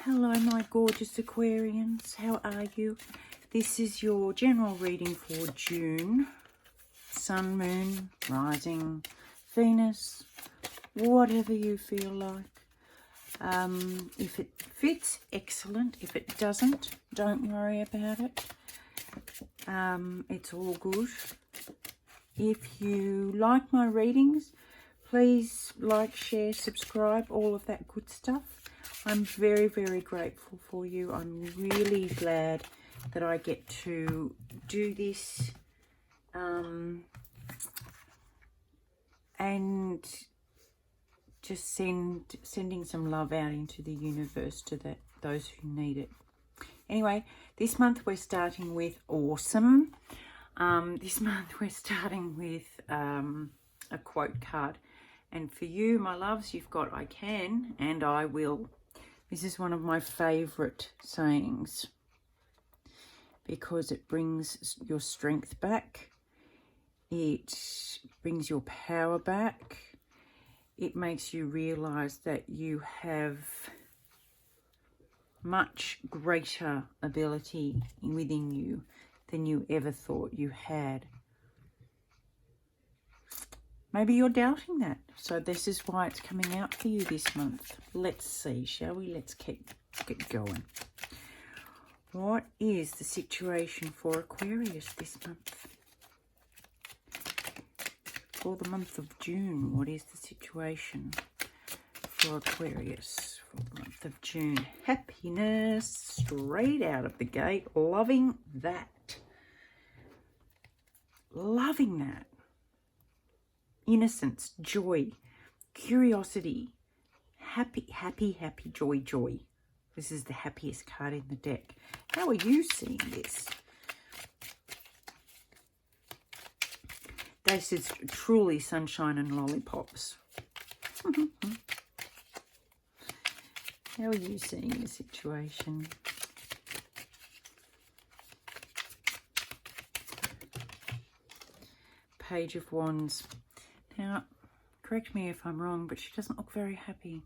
Hello my gorgeous Aquarians, how are you? This is your general reading for June. Sun, Moon, Rising, Venus, whatever you feel like. If it fits, excellent. If it doesn't, don't worry about it. It's all good. If you like my readings, please like, share, subscribe, all of that good stuff. I'm very, very grateful for you. I'm really glad that I get to do this and just sending some love out into the universe to those who need it. Anyway, this month we're starting with awesome. This month we're starting with a quote card. And for you, my loves, you've got I can and I will. This is one of my favourite sayings because it brings your strength back. It brings your power back. It makes you realise that you have much greater ability within you than you ever thought you had. Maybe you're doubting that. So this is why it's coming out for you this month. Let's see, shall we? Let's get going. What is the situation for Aquarius this month? For the month of June, what is the situation for Aquarius for the month of June? Happiness, straight out of the gate. Loving that. Loving that. Innocence, joy, curiosity, happy, joy. This is the happiest card in the deck. How are you seeing this? This is truly sunshine and lollipops. How are you seeing the situation? Page of Wands. Now, correct me if I'm wrong, but she doesn't look very happy.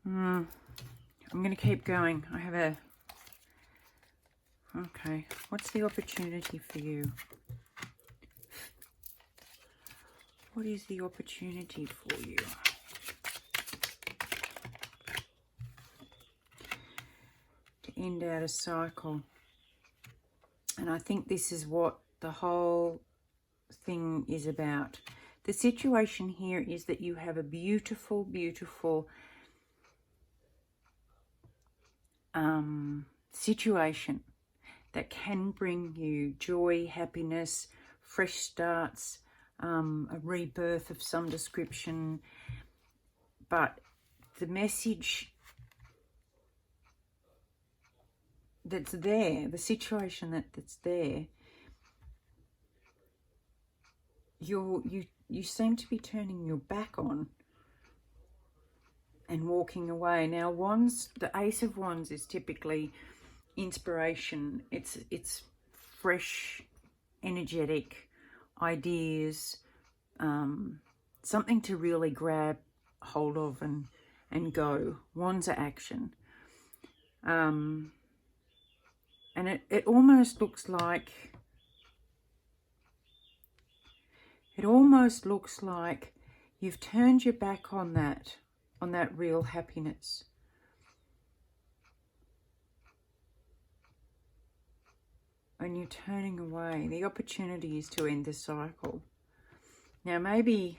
I'm going to keep going. I have a... Okay, what's the opportunity for you? What is the opportunity for you? End out a cycle. And I think this is what the whole thing is about. The situation here is that you have a beautiful, beautiful situation that can bring you joy, happiness, fresh starts, a rebirth of some description. But the message that's there, the situation that's there, you seem to be turning your back on and walking away. Now, Wands, the Ace of Wands is typically inspiration. It's fresh, energetic ideas, something to really grab hold of and go. Wands are action. And it almost looks like, you've turned your back on that real happiness. And you're turning away. The opportunity is to end the cycle. Now maybe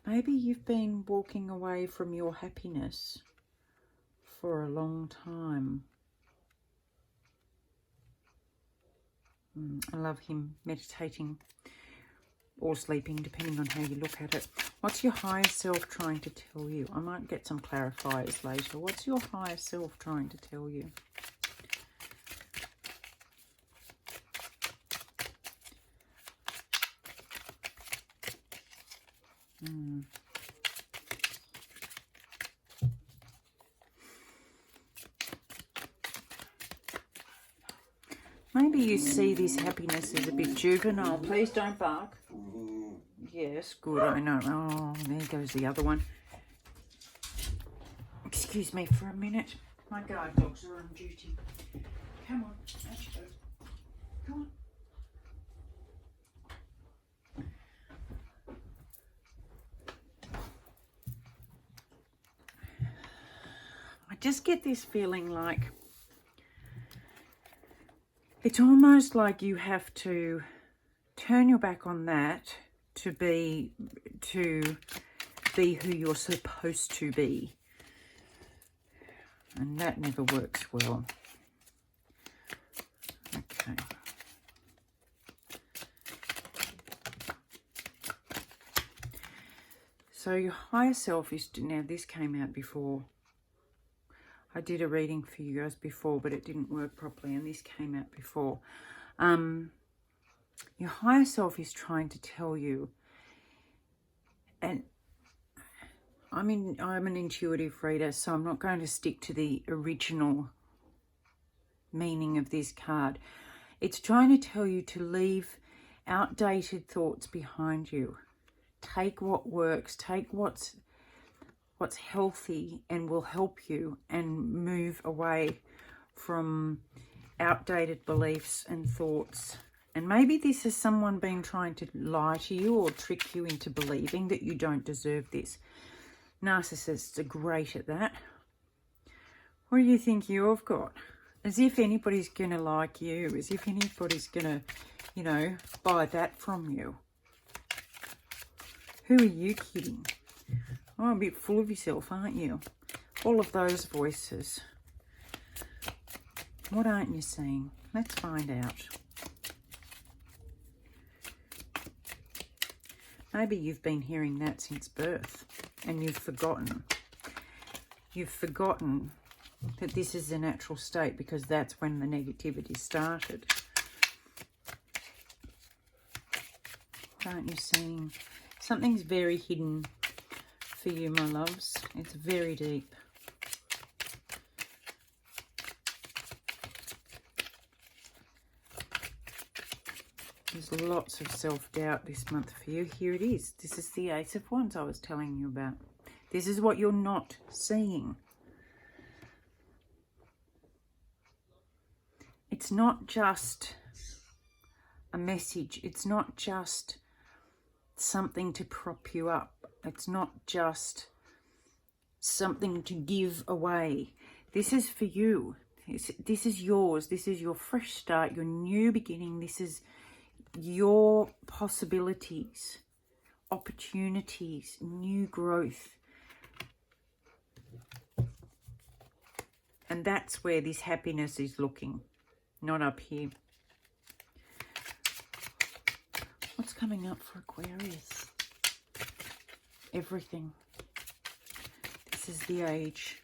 you've been walking away from your happiness for a long time. I love him meditating or sleeping, depending on how you look at it. What's your higher self trying to tell you? I might get some clarifiers later. What's your higher self trying to tell you? Maybe you see this happiness as a bit juvenile. Please don't bark. Yes, good, I know. Oh, there goes the other one. Excuse me for a minute. My guard dogs are on duty. Come on, out you go. Come on. I just get this feeling like it's almost like you have to turn your back on that to be who you're supposed to be. And that never works well. Okay. So your higher self is, now this came out before. I did a reading for you guys before, but it didn't work properly, and this came out before. Your higher self is trying to tell you, and I'm an intuitive reader, so I'm not going to stick to the original meaning of this card. It's trying to tell you to leave outdated thoughts behind you. Take what works, take what's healthy and will help you, and move away from outdated beliefs and thoughts. And maybe this is someone been trying to lie to you or trick you into believing that you don't deserve this. Narcissists are great at that. What do you think you've got? As if anybody's going to like you, as if anybody's going to, buy that from you. Who are you kidding? Oh, a bit full of yourself, aren't you? All of those voices. What aren't you seeing? Let's find out. Maybe you've been hearing that since birth and you've forgotten. You've forgotten that this is the natural state because that's when the negativity started. What aren't you seeing? Something's very hidden for you, my loves. It's very deep. There's lots of self-doubt this month for you. Here it is. This is the Ace of Wands I was telling you about. This is what you're not seeing. It's not just a message. It's not just something to prop you up. It's not just something to give away. This is for you. This is yours. This is your fresh start, your new beginning. This is your possibilities, opportunities, new growth. And that's where this happiness is looking, not up here. What's coming up for Aquarius? Everything. This is the age.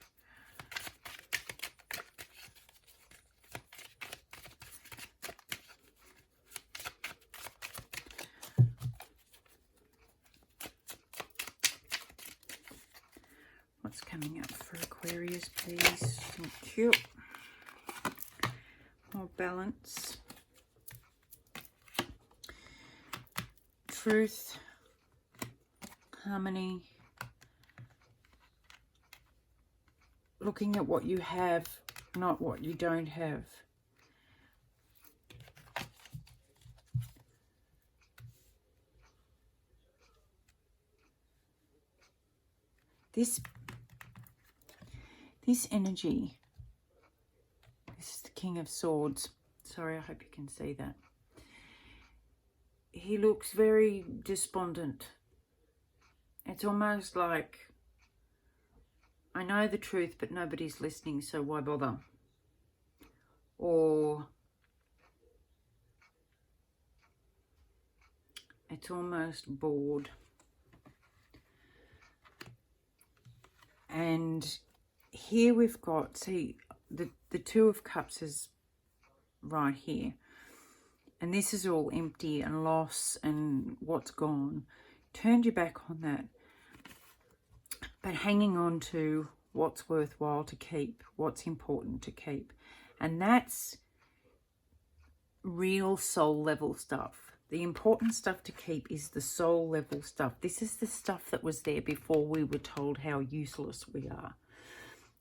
What's coming up for Aquarius, please? Thank you. More balance. Truth. Harmony. Looking at what you have, not what you don't have. This energy, this is the King of Swords. Sorry, I hope you can see that. He looks very despondent. It's almost like, I know the truth, but nobody's listening, so why bother? Or it's almost bored. And here we've got, see, the Two of Cups is right here. And this is all empty and loss and what's gone. Turned your back on that. But hanging on to what's worthwhile to keep, what's important to keep. And that's real soul level stuff. The important stuff to keep is the soul level stuff. This is the stuff that was there before we were told how useless we are.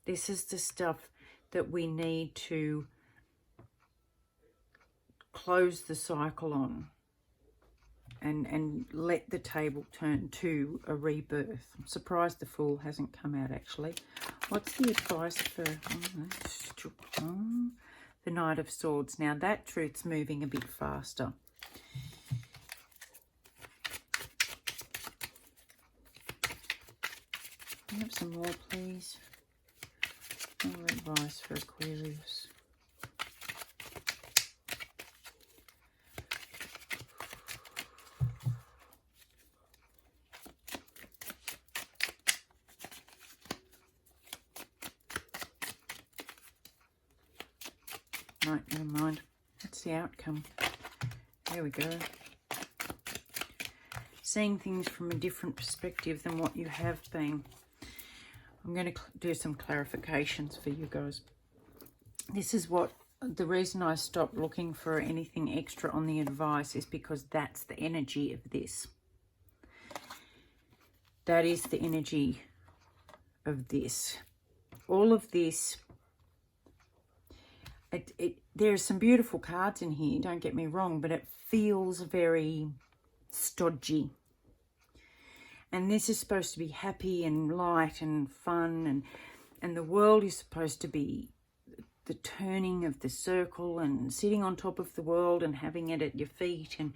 This is the stuff that we need to close the cycle on and let the table turn to a rebirth. I'm surprised the Fool hasn't come out actually. What's the advice for the Knight of Swords? Now that truth's moving a bit faster. Can I have some more, please? More advice for Aquarius. Right, never mind. That's the outcome. There we go. Seeing things from a different perspective than what you have been. I'm going to do some clarifications for you guys. This is what, the reason I stopped looking for anything extra on the advice is because that's the energy of this. That is the energy of this. All of this, there are some beautiful cards in here, don't get me wrong, but it feels very stodgy. And this is supposed to be happy and light and fun, and the world is supposed to be the turning of the circle and sitting on top of the world and having it at your feet. And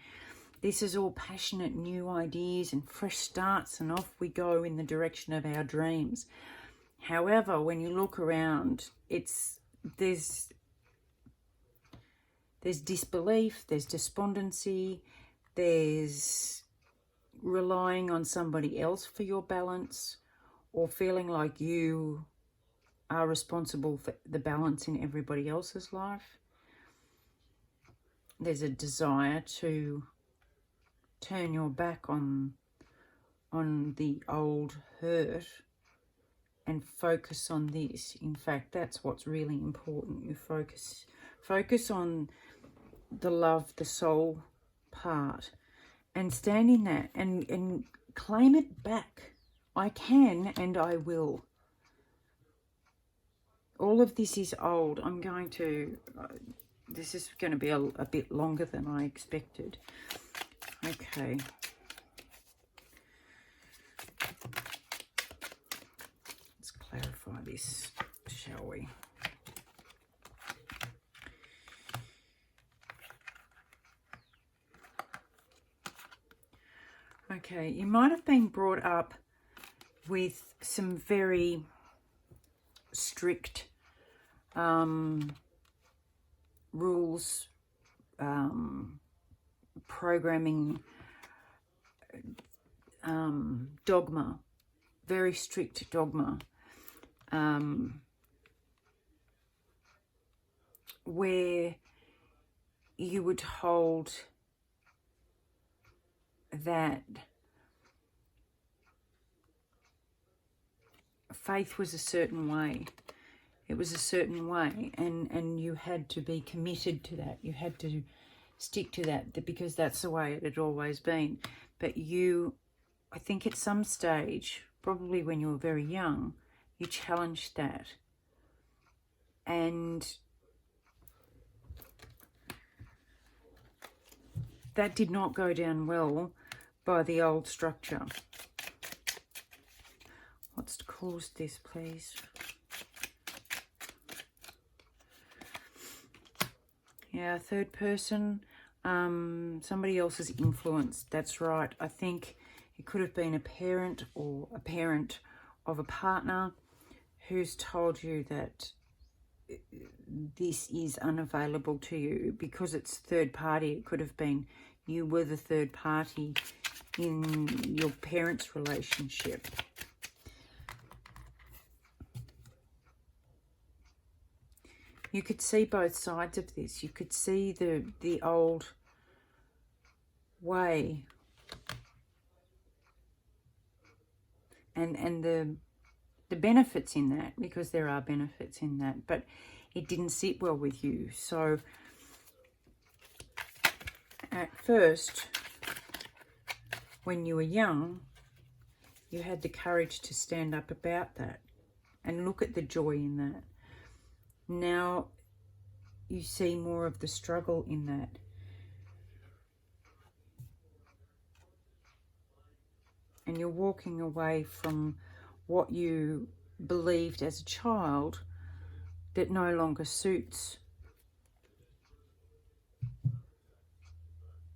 this is all passionate new ideas and fresh starts, and off we go in the direction of our dreams. However, when you look around, there's disbelief, there's despondency, there's relying on somebody else for your balance, or feeling like you are responsible for the balance in everybody else's life. There's a desire to turn your back on the old hurt and focus on this. In fact, that's what's really important. You focus on the love, the soul part, and stand in that and claim it back. I can and I will. All of this is old. I'm going to, this is going to be a bit longer than I expected. Okay. Let's clarify this, shall we? Okay, you might have been brought up with some very strict rules, programming, dogma, very strict dogma, where you were told that faith was a certain way. It was a certain way, and you had to be committed to that. You had to stick to that because that's the way it had always been. But you, I think at some stage, probably when you were very young, you challenged that. And that did not go down well by the old structure. What's caused this, please? Yeah, third person, somebody else's influence. That's right. I think it could have been a parent or a parent of a partner who's told you that this is unavailable to you because it's third party. It could have been you were the third party in your parents' relationship. You could see both sides of this. You could see the old way and the benefits in that, because there are benefits in that, but it didn't sit well with you. So at first, when you were young, you had the courage to stand up about that and look at the joy in that. Now you see more of the struggle in that. And you're walking away from what you believed as a child that no longer suits.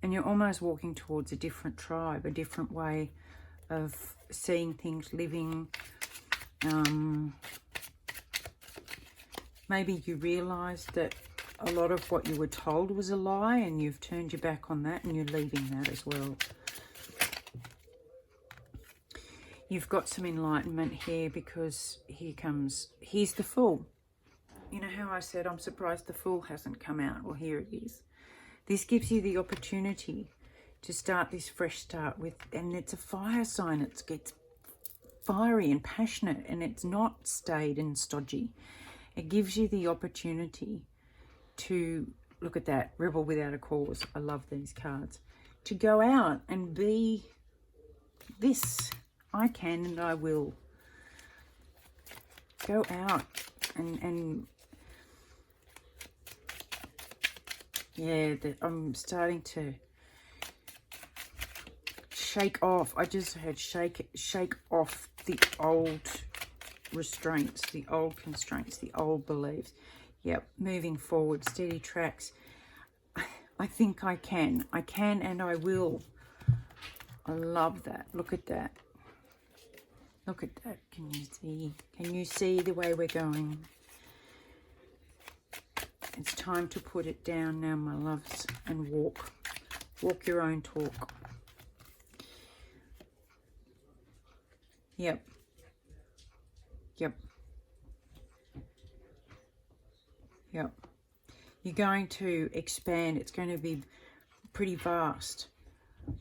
And you're almost walking towards a different tribe, a different way of seeing things, living. Maybe you realised that a lot of what you were told was a lie, and you've turned your back on that and you're leaving that as well. You've got some enlightenment here, because here's the Fool. You know how I said I'm surprised the Fool hasn't come out? Well, here it is. This gives you the opportunity to start this fresh start with, and it's a fire sign. It gets fiery and passionate, and it's not staid and stodgy. It gives you the opportunity to, look at that, rebel without a cause. I love these cards. To go out and be this. I can and I will. Go out and yeah, I'm starting to shake off. I just heard shake off the old restraints, the old constraints, the old beliefs. Yep, moving forward, steady tracks. I think I can and I will. I love that. Look at that. Look at that. Can you see? Can you see the way we're going? It's time to put it down now, my loves, and walk. Walk your own talk. Yep. Yep. Yep. You're going to expand. It's going to be pretty vast.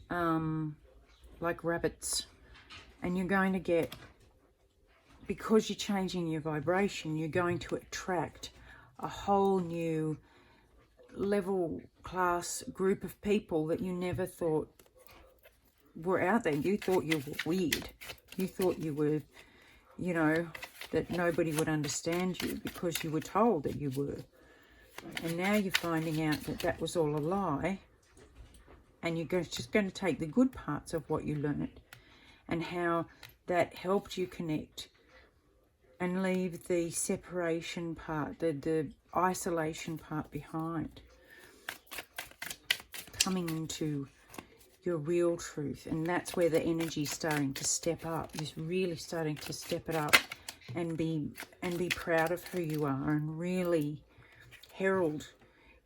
Like rabbits. And you're going to get, because you're changing your vibration, you're going to attract a whole new level, class, group of people that you never thought were out there. You thought you were weird. You thought you were, you know, that nobody would understand you because you were told that you were. And now you're finding out that that was all a lie. And you're just going to take the good parts of what you learned and how that helped you connect, and leave the separation part, the isolation part behind. Coming into your real truth. And that's where the energy is starting to step up. It's really starting to step it up and be proud of who you are, and really herald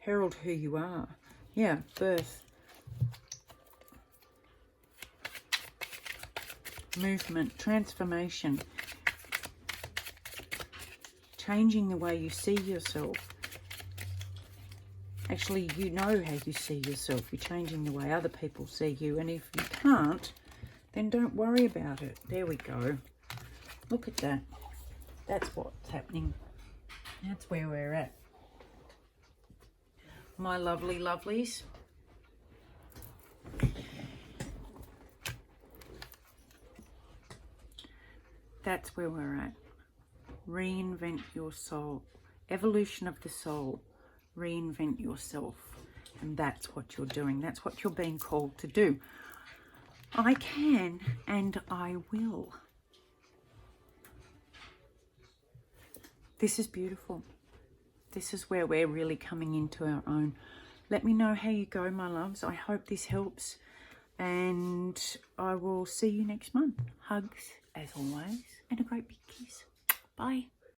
who you are. Yeah, birth. Movement, transformation, changing the way you see yourself. Actually, you know how you see yourself. You're changing the way other people see you. And if you can't, then don't worry about it. There we go. Look at that. That's what's happening. That's where we're at. My lovely lovelies. That's where we're at. Reinvent your soul. Evolution of the soul. Reinvent yourself. And that's what you're doing. That's what you're being called to do. I can and I will. This is beautiful. This is where we're really coming into our own. Let me know how you go, my loves. I hope this helps. And I will see you next month. Hugs, as always, and a great big kiss. Bye.